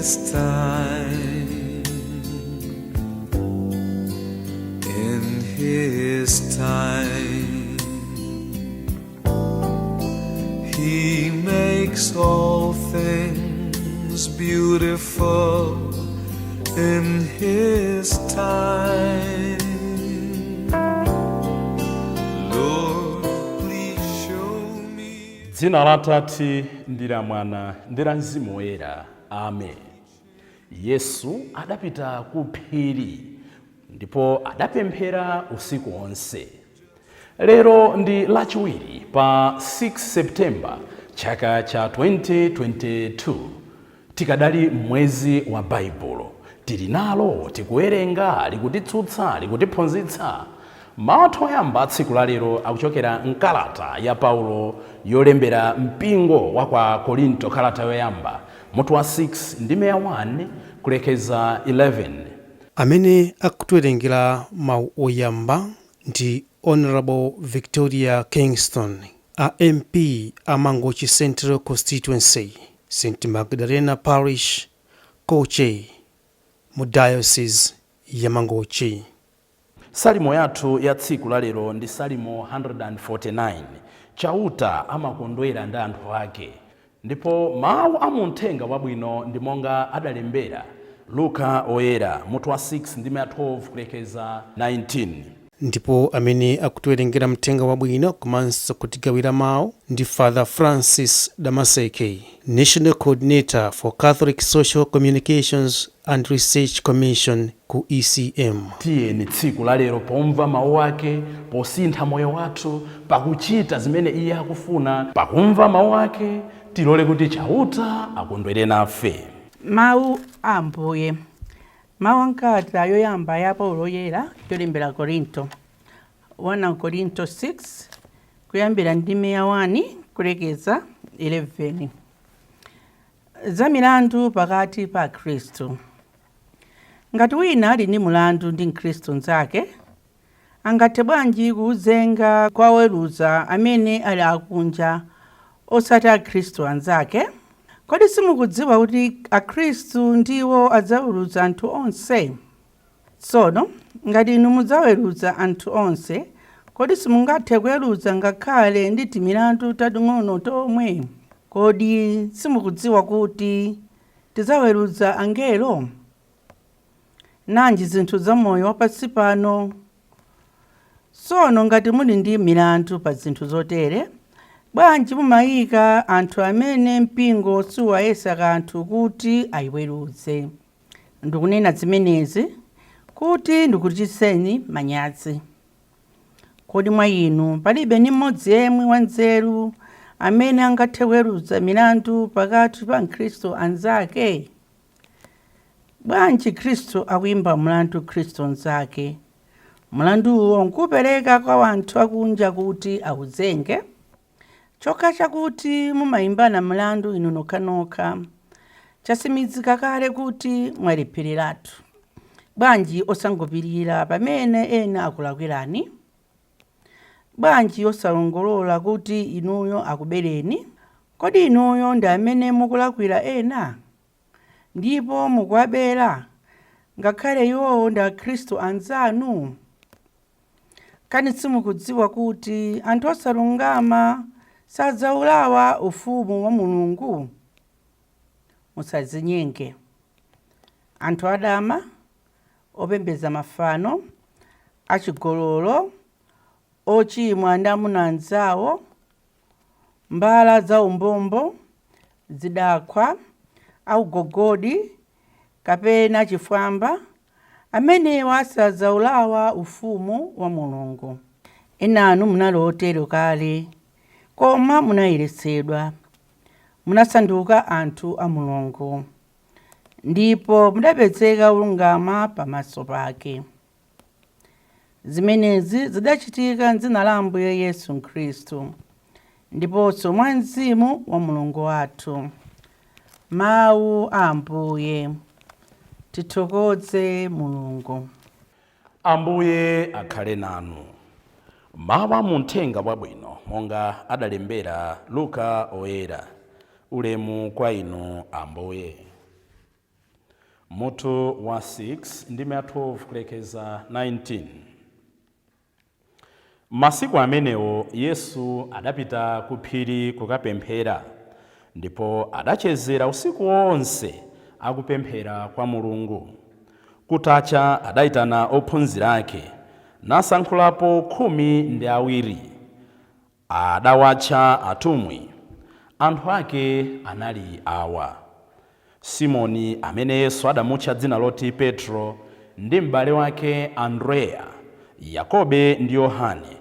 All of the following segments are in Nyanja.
his time, in his time, he makes all things beautiful in his time. Lord, please show me. Dzina la Atate ndi la Mwana ndi la Mzimu Woyera. Amen. Yesu adapita ku phiri ndipo adapemphera usiku onse. Lero ndi lachiwiri pa 6 September chaka cha 2022. Tikadali mwezi wa Baibulo. Tili nalo tikuwerenga likutitsutsa likutiphunzitsa. Mawu oyamba tsiku la lero akuchokera mkalata ya Paulo yolembera mpingo wa kwa Korinto, kalata yoyamba mutu wa 6 ndime ya 1 kulekeza 11. Amene akutiwerengera mawu oyamba ndi Honorable Victoria Kingston, a MP Amangochi Central Constituency, St. Magdalena Parish, Koche, mu Diocese ya Mangochi. Salimo yathu ya tsiku la lero ndi Salimo 149. Chauta amakondwera ndi anthu ake. Ndipo mawu amunthenga wabwino ndi monga adalembera Luka oyera mutu wa 6 ndime ya 12 kulekeza 19. Ndipo amene akutiwerengera mthenga wabwino komanso kutigawira mawu ndi Fr Francis Damaseke, National Coordinator for Catholic Social Communications and Research Commission ku ECM. Tiyeni tsiku la lero pomva mawu ake, posintha moyo wathu, pakuchita zimene iye akufuna, pakumva mawu ake, tilole kuti chauta akondwere nafe. Mawu a Ambuye. Mawu ankata yoyamba ya Paulo oyera yolembera Korinto. 1 Korinto 6 kuyambira ndime ya 1 kulekeza 11. Za milandu pakati pa Khristu. Ngati wina ali ndi mulandu ndi Mkhristu nzake, angathe bwanji kuuzenga kwa oweruza amene ali akunja osati Akhristu anzake? Kodi simukudziwa kuti Akhristu ndiwo adzaweruza anthu onse? Tsono, ngati inu mudzaweruza anthu onse, kodi simungathe kuweruza ngakhale ndi timilandu tating'ono tomwe? Kodi simukudziwa kuti tidzaweruza angelo? Nanji zinthu za moyo wapansi pano. Tsono ngati muli ndi milandu pa zinthu zotere, bwanji mumayika anthu amene mpingo siwayesa kanthu kuti ayiweruze. Ndikunena zimenezi kuti ndikuchitseni manyazi. Kodi mwa inu palibe ni mmodzi yemwe wanzeru amene angathe kuweruza milandu pakati pa Mkhristu anzake? Bwanji Khristu akuyimba mlandu Khristu anzake, mlanduwo nkupereka kwa anthu akunja kuti awuzenge? Chokha chakuti mumayimbana mlandu inu nokhanokha, chasimizika kale kuti mwaliphiriratu. Bwanji osangopirira pamene ena akulakwirani? Bwanji osalongolola kuti inuyo akubereni? Kodi inuyo ndi amene mukulakwira ena? Ndipo mukuwabera ngakhale iwowo ndi Akhristu anzanu? Kani simukudziwa kuti anthu osalungama sadzawulawa ufumu wa Mulungu? Musadzinyenge. Anthu adama, opembedza mafano, achigololo, ochimwa ndi amuna anzawo, mbala za umbombo, zidakwa, augogodi, kapena chifwamba, amenewa sadzawulawa ufumu wa Mulungu. Enanu munali otero kale, koma munayeretsedwa, munasanduka anthu a Mulungu, ndipo mudapezeka ulungama pamaso pake. Zimenezi zidachitika m'dzina la Ambuye Yesu Khristu, ndiponso mwa Mzimu wa Mulungu wathu. Mawu a Ambuye. Tithokoze Mulungu. Ambuye akhale nanu. Mawu amunthenga wabwino monga adalembera Luka oyera. Ulemu kwa inu Ambuye. mutu wa 6 ndime ya 12 kulekeza 19. Masiku amenewo Yesu adapita ku phiri kukapemphera, ndipo adachezera usiku wonse akupemphera kwa Mulungu. Kutacha adayitana ophunzira ake, nasankhulapo 12, adawatcha atumwi. Anthu ake anali awa: Simoni, amene Yesu adamutcha dzina loti Petro, ndi m'bale wake Andreya, Yakobe ndi Yohane,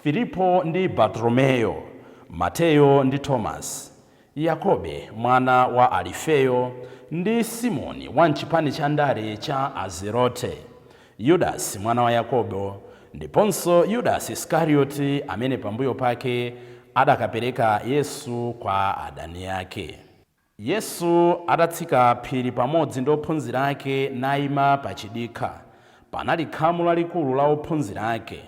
Filipo ndi Bartolomeyo, Mateyo ndi Tomasi, Yakobe mwana wa Alifeyo, ndi Simoni wa m'chipani cha ndale cha Azerote, Yudasi mwana wa Yakobo, ndiponso Yudasi Iskarioti, amene pambuyo pake adakapereka Yesu kwa adani ake. Yesu adatsika phiri pamodzi ndi ophunzira ake nayima pachidikha. Panali khamu lalikulu la ophunzira ake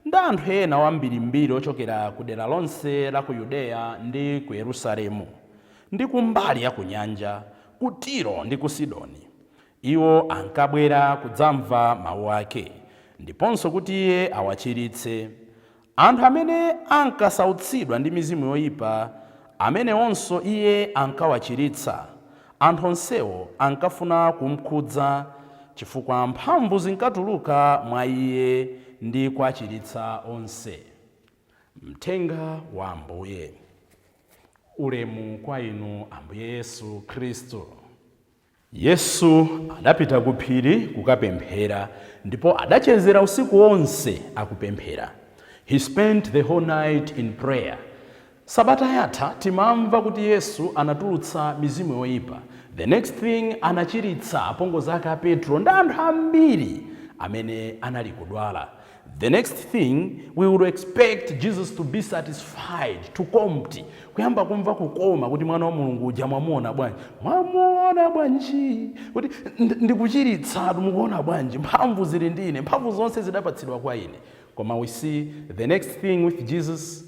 ndi anthu ena wambirimbiri ochokera ku dera lonse la ku Yudeya ndi ku Yerusalemu, ndi kumbali ya ku nyanja, ku Tiro ndi ku Sidoni. Iwo ankabwera kudzamva mawu ake, ndiponso kuti iye awachiritse. Anthu amene ankasautsidwa ndi mizimu yoyipa, amene onso iye ankawachiritsa. Anthu onsewo ankafuna kumkhudza, chifukwa mphamvu zinkatuluka mwa iye ndi kuwachiritsa onse. Mthenga wa Ambuye. Ulemu kwa inu Ambuye Yesu Khristu. Yesu adapita ku phiri kukapemphera, ndipo adachezera usiku wonse akupemphera. He spent the whole night in prayer. Sabata yatha timamva kuti Yesu anatulutsa mizimu yoyipa. The next thing, anachiritsa apongozi ake a Petro ndi anthu ambiri amene anali kudwala. The next thing, we would expect Jesus to be satisfied, to complete, kuyamba kumva kukoma kuti mwana wa Mulungu uja mwamuona bwanji, mwamuona bwanji, kuti ndikuchiritsa mukuona bwanji, mphamvu zili ndine, mphamvu zonse zidapatsidwa kwa ine. Koma we see the next thing with Jesus,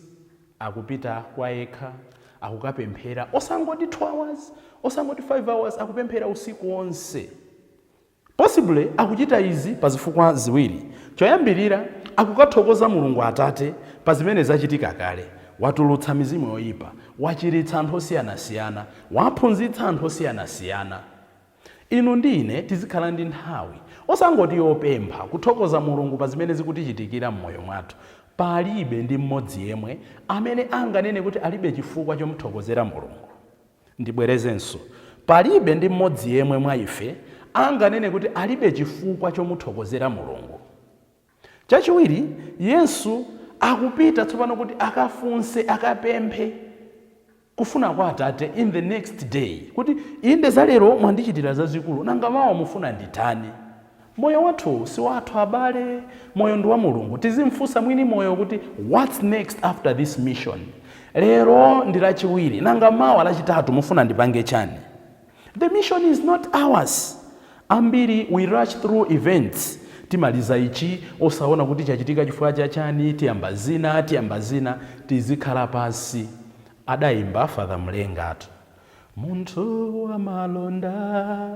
akupita kwa yekha, akukapemphera, osangoti 2 hours, osangoti 5 hours, akupemphera usiku wonse. Possibly akuchita izi pa zifukwa ziwiri. Choyambirira, akukathokoza Mulungu Atate pa zimene zachitika kale. Watulutsa mizimu yoyipa, wachiritsa anthu osiyanasiyana, waphunzitsa anthu osiyanasiyana. Inu ndi ine tizikhala ndi nthawi osangoti yopempha kuthokoza Mulungu pa zimene zikutichitikira m'moyo mwathu. Palibe ndi mmodzi yemwe amene anganene kuti alibe chifukwa chomuthokozera Mulungu. Ndibwerezenso, palibe ndi mmodzi yemwe mwa ife anganene kuti alibe chifukwa chomuthokozera Mulungu. Chachiwiri, Yesu akupita tsopano kuti akafunse, akapemphe kufuna kwa Atate in the next day, kuti inde zalero mwandichitira zazikulu, nanga mawa mufuna nditani. Moyo wathu si wathu abale, moyo ndi wa Mulungu. Tizimfunsa mwini moyo kuti what's next after this mission. Lero ndi lachiwiri, nanga mawa lachitatu mufuna ndipange chani. The mission is not ours. Ambiri we rush through events. Timaliza ichi osaona kuti chachitika chifukwa cha chani, tiyamba zina, tizikhala pasi. Adayimba Fr Mlengatu. Munthu wa malonda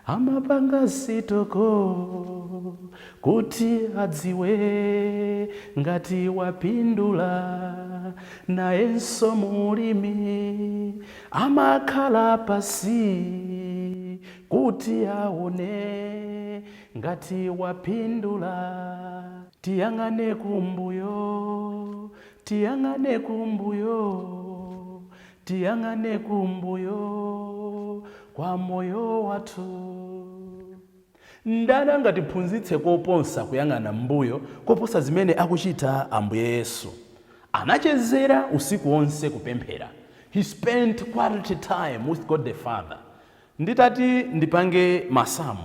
amapanga sitoko kuti adziwe ngati wapindula, nayenso mulimi amakhala pasi kuti aone ngati wapindula. Tiyang'ane kumbuyo, tiyang'ane kumbuyo, tiyang'ane kumbuyo kwa moyo wathu. Ndani angatiphunzitse koposa kuyang'ana mbuyo koposa zimene akuchita Ambuye Yesu. Anachezera usiku wonse kupemphera. He spent quality time with God the Father. Nditati ndipange masamu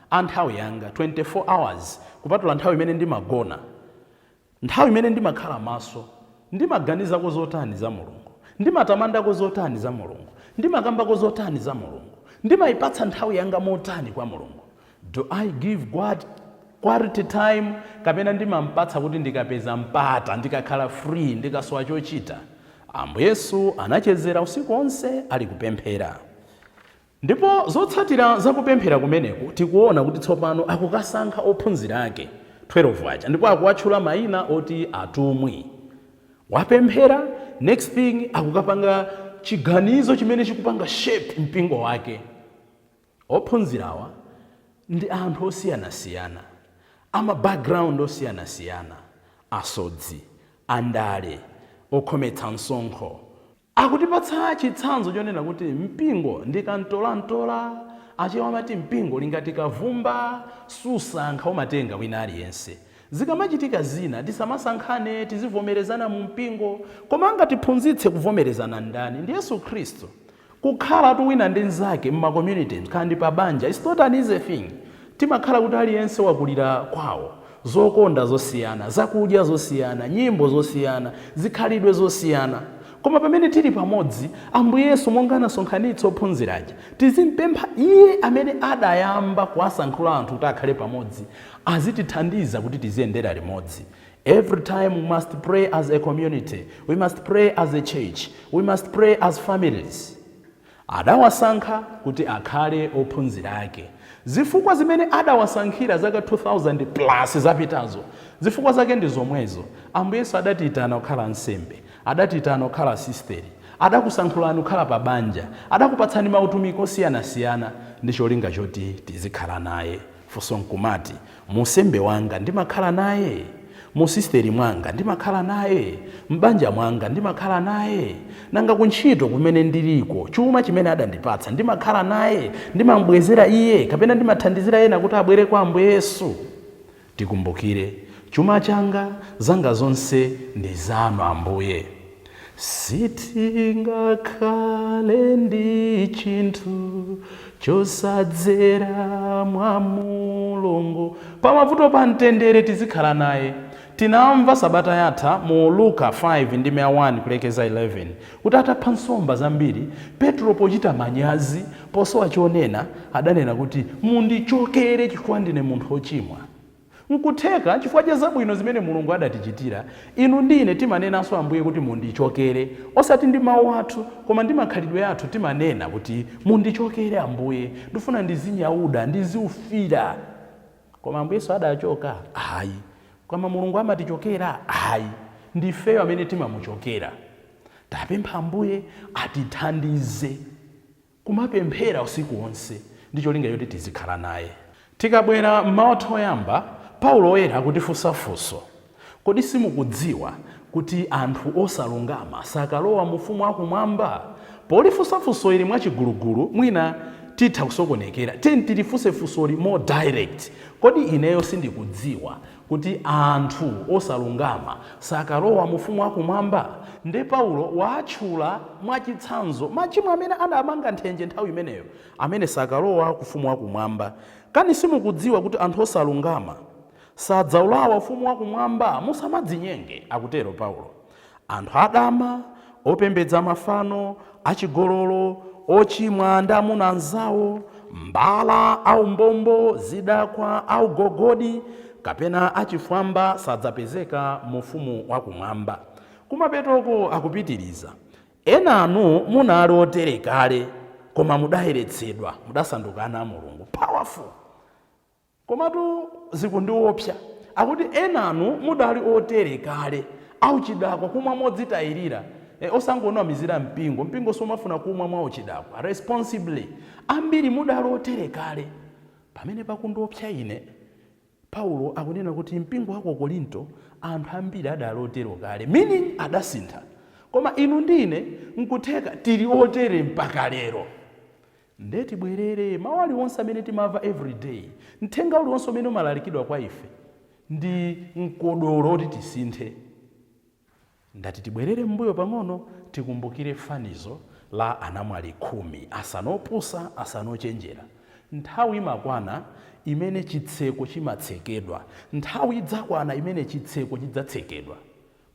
anthawi yanga 24 hours kupatula nthawi imene ndimagona, nthawi imene ndimakhala maso, ndimaganizako zotani za Mulungu, ndimatamandako zotani za Mulungu, ndimakambako zotani za Mulungu, ndimayipatsa nthawi yanga motani kwa Mulungu. Do I give God quality time kapena ndimampatsa kuti ndikapeza mpata, ndikakhala free, ndikasowa chochita? Ambuye Yesu anachezera usiku wonse ali kupemphera. Ndipo zotsatira zakupemphera kumeneko tikuona kuti tsopano akukasankha ophunzira ake 12 aja, ndipo akuwatchula mayina oti atumwi. Wapemphera, next thing akukapanga chiganizo chimene chikupanga shape mpingo wake. Ophunzirawa ndi anthu osiyanasiyana, ama background osiyanasiyana, asodzi, andale, okhometsa msonkho. Akutipatsa chitsanzo chonena kuti mpingo ndi kantolantola, achewa amati mpingo lingati kavumba, susankha umatenga wina aliyense. Zikamachitika zina tisamasankhane, tizivomerezana mu mpingo, koma angatiphunzitse kuvomerezana ndani? Ndi Yesu Khristu. Kukhala tuwina ndi nzake mma communities kandi pa banja, it's not an easy thing. Timakhala kuti aliyense wakulira kwawo, zokonda zosiyana, zakudya zosiyana, nyimbo zosiyana, zikhalidwe zosiyana. Koma pamene tili pamodzi, Ambuye Yesu monga anasonkhanitsa ophunziraja, tizimpempha Iye amene adayamba kuwasankhula anthu kuti akhale pamodzi, azitithandiza kuti tiziyendera limodzi. Every time we must pray as a community, we must pray as a church, we must pray as families. Adawasankha kuti akhale ophunzira ake. Zifukwa zimene adawasankhira zaka 2000 plus zapitazo, zifukwa zake ndi zomwezo. Ambuye Yesu adatitana kukhala nsembe, adatitana kukhala sisteri, adakusankhulani kukhala pa banja, adakupatsani mautumiki osiyana-siyana ndi cholinga choti tizikhala naye. Funso nkumati, musembe wanga ndimakhala naye, mu sisteri mwanga ndimakhala naye, mbanja mwanga ndimakhala naye, nanga kuntchito kumene ndiliko, chuma chimene adandipatsa ndimakhala naye, ndimambwezera Iye kapena ndimathandizira ena kuti abwere kwa Ambuye Yesu. Tikumbukire, chuma changa, zanga zonse ndi zanu Ambuye. Sitingakhale ndi chinthu chosadzera mwa Mulungu. Pamavuto pa mtendere tizikhala naye. Tinamva sabata yatha mu Luka 5 ndi 1 kulekeza 11 kuti atapha nsomba zambiri, Petro pochita manyazi posowa chonena adanena kuti mundichokere chifukwa ndine munthu ochimwa. Nkutheka chifukwa cha zabwino zimene Mulungu adatichitira, inu ndine timanenanso Ambuye kuti mundichokere, osati ndi mawu athu koma ndi makhalidwe athu timanena kuti mundichokere Ambuye, ndifuna ndizinyauda, ndiziufira. Koma Ambuye Yesu adachoka? Ayi. Koma Mulungu amatichokera? Ayi. Ndifeyo amene timamuchokera. Tapempha Ambuye atithandize kumapemphera usiku wonse ndi cholinga choti tizikhala naye. Tikabwera m'mawu oyamba, Paulo oyera akutifunsa funso. Kodi simukudziwa kuti anthu osalungama sakalowa mu ufumu wakumwamba? Polifunsa funso ili mwachigulugulu mwina titha kusokonekera. Tilifunse funsoli more direct. Kodi ineyo sindikudziwa kuti anthu osalungama sakalowa mu ufumu wakumwamba? Nde Paulo watchula mwachitsanzo machimo amene adamanga nthenje nthawi imeneyo, amene sakalowa ku ufumu wakumwamba. Kani simukudziwa kuti anthu osalungama sadzawulawa ufumu wakumwamba? Musamadzinyenge, akutero Paulo. Anthu adama, opembedza mafano, achigololo, ochimwa ndi amuna anzawo, mbala au mbombo, zidakwa au gogodi, kapena achifwamba sadzapezeka mu ufumu wakumwamba. Kumapetoko akupitiriza, ena anu munali otere kale, koma mudayeretsedwa, mudasanduka ana a Mulungu. Powerful. Komatu zikundiopsa, akuti ena anu mudali otere kale, au chidakwa kumwa modzitayirira. Osangoona mizira mpingo somafuna kumwa mwawo chidakwa responsibly. Ambiri mudali otere kale. Pamene pakundiopsa ine, Paulo akunena kuti mpingo wako Korinto anthu ambiri adali otere kale, meaning adasintha. Koma inu ndine nkutheka tili otere mpaka lero. Ndeti bwerere mawu aliwonse amene timamva every day, mthenga uliwonse umene umalalikidwa kwa ife ndi mkodolo oti tisinthe. Ndati tibwerere mbuyo pang'ono tikumbukire fanizo la anamwali 10, asanopusa asanochenjera. Nthawi imakwana imene chitseko chimatsekedwa, nthawi idzakwana imene chitseko chidzatsekedwa.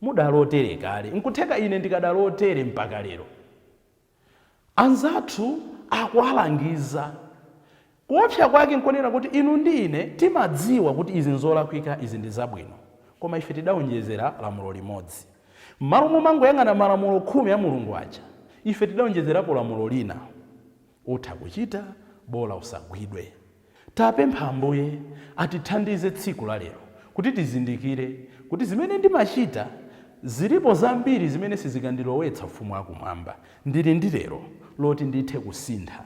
Mudali otere kale, nkutheka ine ndikadali otere mpaka lero. Anzathu akualangiza. Kuopsa kwake nkonena kuti inu ndine timadziwa kuti izi nzolakwika, izi ndi zabwino, koma ife tidawonjezera lamulo limodzi. M'malo momangoyang'ana malamulo 10 ya Mulungu aja, ife tidawonjezerapo lamulo lina. utha kuchita bola usagwidwe. Tapempha Ambuye atithandize tsiku la lero kuti tizindikire kuti zimene ndimachita zilipo zambiri zimene sizikandilowetsa ufumu wakumwamba. Ndili ndi lero loti ndithe kusintha.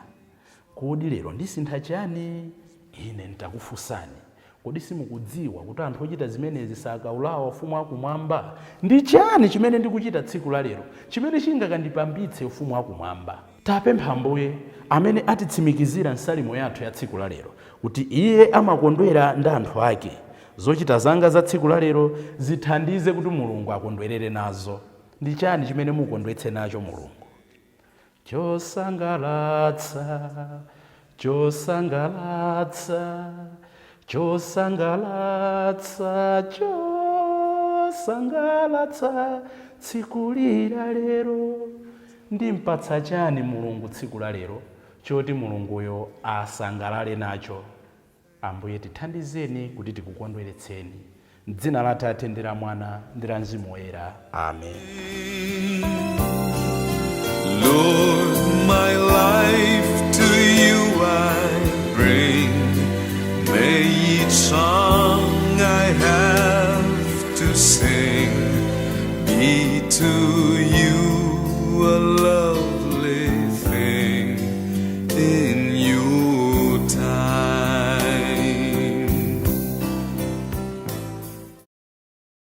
Kodi lero ndisintha chani? Ine nitakufunsani. Kodi simukudziwa kuti anthu ochita zimenezi sakaulawa ufumu wakumwamba? Ndi chani chimene ndikuchita tsiku la lero chimene chingakandipambitse ufumu wakumwamba? Tapempha Ambuye amene atitsimikizira nsalimo yathu ya tsiku la lero kuti iye amakondwera ndi anthu ake. Zochita zanga za tsiku la lero zithandize kuti Mulungu akondwerere nazo. Ndi chani chimene mukondwetse nacho Mulungu? Chosangalatsa, chosangalatsa, chosangalatsa, chosangalatsa tsiku la lero. Ndimpatsa chani Mulungu tsiku la lero choti Mulunguyo asangalale nacho? Ambuye tithandizeni kuti tikukondweretseni. M'dzina la Atate ndi la Mwana ndi la Mzimu Woyera. Amen. Lord, my life